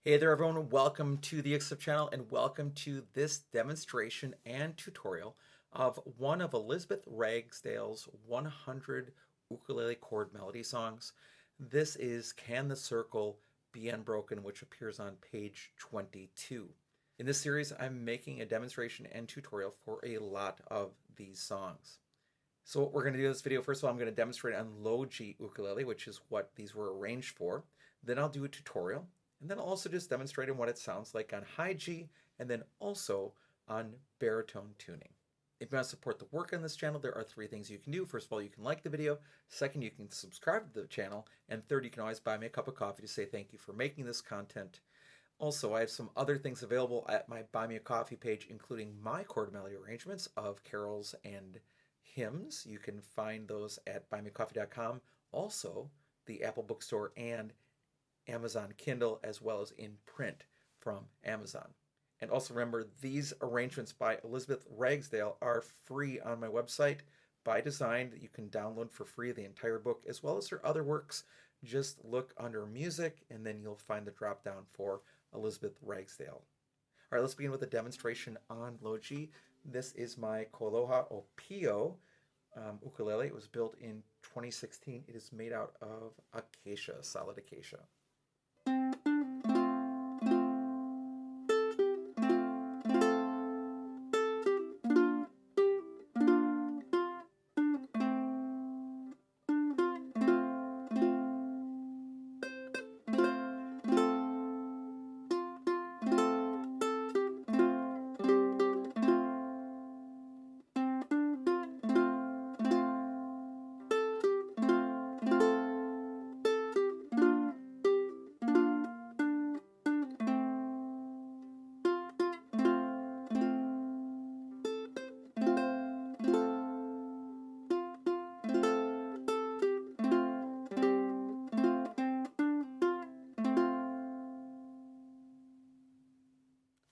Hey there everyone, welcome to the Except channel and welcome to this demonstration and tutorial of one of Elizabeth Ragsdale's 100 ukulele chord melody songs. This is Can the Circle Be Unbroken, which appears on page 22. In this series, I'm making a demonstration and tutorial for a lot of these songs. So what we're going to do in this video, first of all, I'm going to demonstrate on low G ukulele, which is what these were arranged for. Then I'll do a tutorial. And then I'll also just demonstrate what it sounds like on high G and then also on baritone tuning. If you want to support the work on this channel, there are 3 things you can do. First of all, you can like the video. Second, you can subscribe to the channel. And third, you can always buy me a cup of coffee to say thank you for making this content. Also, I have some other things available at my Buy Me a Coffee page, including my chord melody arrangements of carols and hymns. You can find those at buymeacoffee.com. Also, the Apple Bookstore and Amazon Kindle, as well as in print from Amazon. And also remember, these arrangements by Elizabeth Ragsdale are free on my website by design, that you can download for free the entire book, as well as her other works. Just look under music and then you'll find the drop down for Elizabeth Ragsdale. All right, let's begin with a demonstration on low G. This is my Koloha o Pio ukulele. It was built in 2016. It is made out of acacia, solid acacia.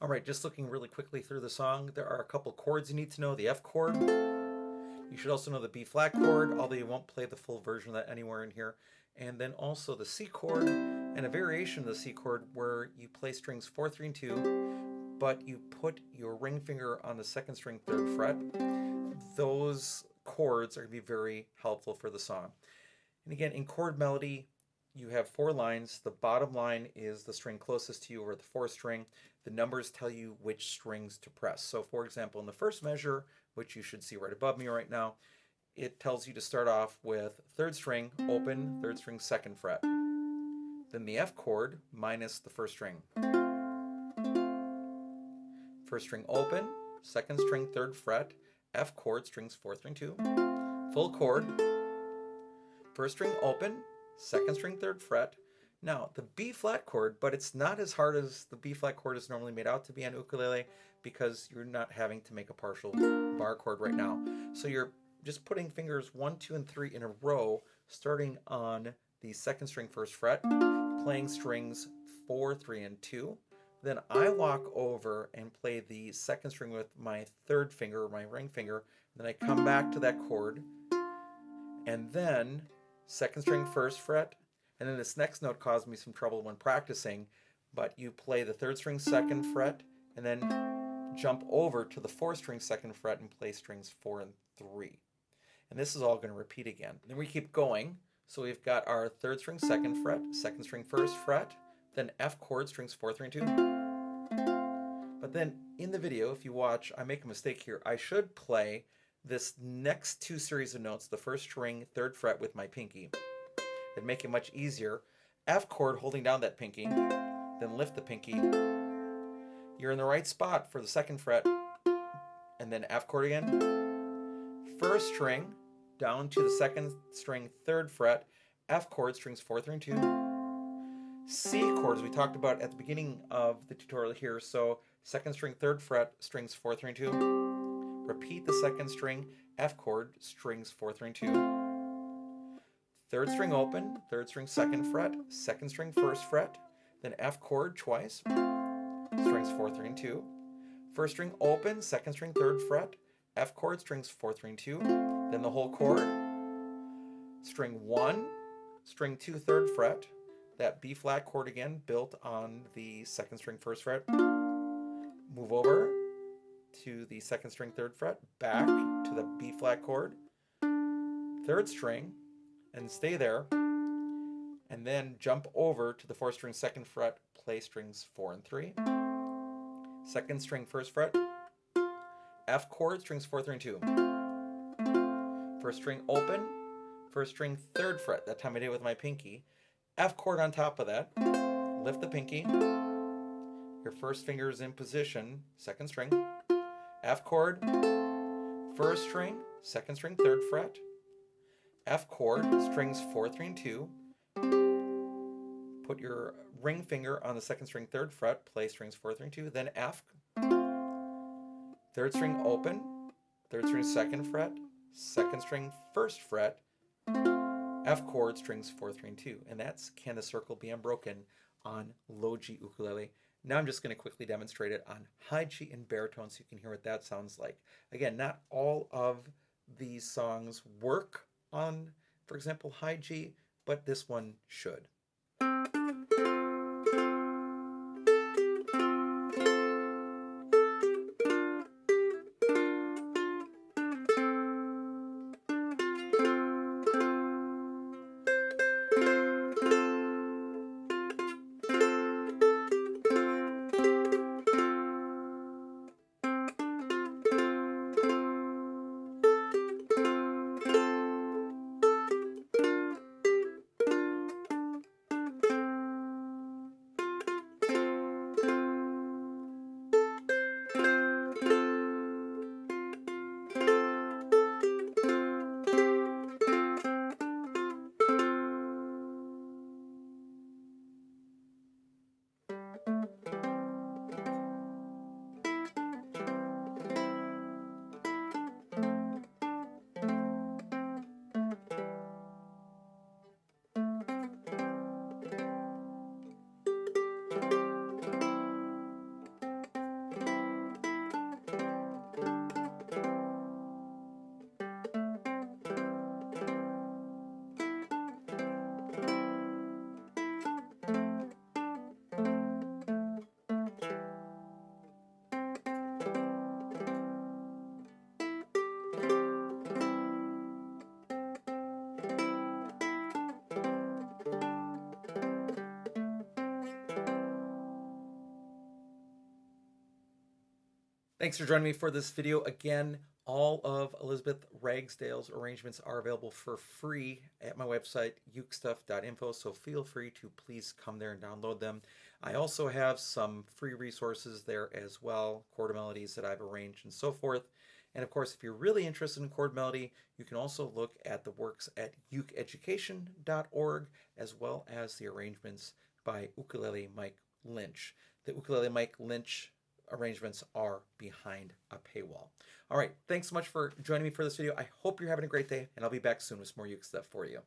All right, just looking really quickly through the song, there are a couple chords you need to know. The F chord. You should also know the B flat chord, although you won't play the full version of that anywhere in here. And then also the C chord and a variation of the C chord where you play strings 4, 3, and 2, but you put your ring finger on the 2nd string 3rd fret. Those chords are going to be very helpful for the song. And again, in chord melody, you have 4 lines. The bottom line is the string closest to you, or the 4th string. The numbers tell you which strings to press. So for example, in the first measure, which you should see right above me right now, it tells you to start off with 3rd string, open, 3rd string, 2nd fret. Then the F chord minus the 1st string. 1st string open, 2nd string, 3rd fret, F chord, strings 4, 3, and 2. Full chord, 1st string open, 2nd string, 3rd fret. Now, the B flat chord, but it's not as hard as the B flat chord is normally made out to be on ukulele, because you're not having to make a partial bar chord right now. So you're just putting fingers 1, 2, and 3 in a row, starting on the 2nd string 1st fret, playing strings 4, 3, and 2. Then I walk over and play the 2nd string with my 3rd finger, my ring finger. Then I come back to that chord, and then 2nd string 1st fret. And then this next note caused me some trouble when practicing, but you play the 3rd string 2nd fret and then jump over to the 4th string 2nd fret and play strings 4 and 3. And this is all going to repeat again. Then we keep going. So we've got our 3rd string 2nd fret, 2nd string 1st fret, then F chord, strings 4, 3, and 2. But then in the video, if you watch, I make a mistake here. I should play this next 2 series of notes, the 1st string 3rd fret with my pinky. It'd make it much easier. F chord holding down that pinky, then lift the pinky. You're in the right spot for the 2nd fret, and then F chord again. 1st string down to the 2nd string 3rd fret, F chord, strings 4, 3, and 2. C chord, as we talked about at the beginning of the tutorial here. So 2nd string 3rd fret, strings 4, 3, and 2. Repeat the 2nd string, F chord, strings 4, 3, and 2. 3rd string open, 3rd string 2nd fret, 2nd string 1st fret, then F chord twice, strings 4, 3, and 2. 1st string open, 2nd string 3rd fret, F chord, strings 4, 3, and 2. Then the whole chord, string 1, string 2 3rd fret, that B flat chord again, built on the second string first fret. Move over to the second string third fret, back to the B flat chord, third string, and stay there. And then jump over to the fourth string second fret, play strings 4 and 3. Second string first fret, F chord, strings 4, 3, and 2. First string open, first string third fret, that time I did it with my pinky. F chord on top of that, lift the pinky, your first finger is in position, second string, F chord, first string, second string third fret, F chord, strings 4, 3, and 2. Put your ring finger on the second string third fret, play strings 4, 3, and 2, then F, third string open, third string second fret, second string first fret, F chord, strings 4, 3, and 2. And that's Can the Circle Be Unbroken on low G ukulele. Now I'm just going to quickly demonstrate it on high G and baritone so you can hear what that sounds like. Again, not all of these songs work on, for example, high G, but this one should. Thanks for joining me for this video. Again, all of Elizabeth Ragsdale's arrangements are available for free at my website, ukestuff.info, so feel free to please come there and download them. I also have some free resources there as well, chord melodies that I've arranged and so forth. And of course, if you're really interested in chord melody, you can also look at the works at ukeeducation.org, as well as the arrangements by Ukulele Mike Lynch. The Ukulele Mike Lynch arrangements are behind a paywall. All right, thanks so much for joining me for this video. I hope you're having a great day, and I'll be back soon with some more uke stuff for you.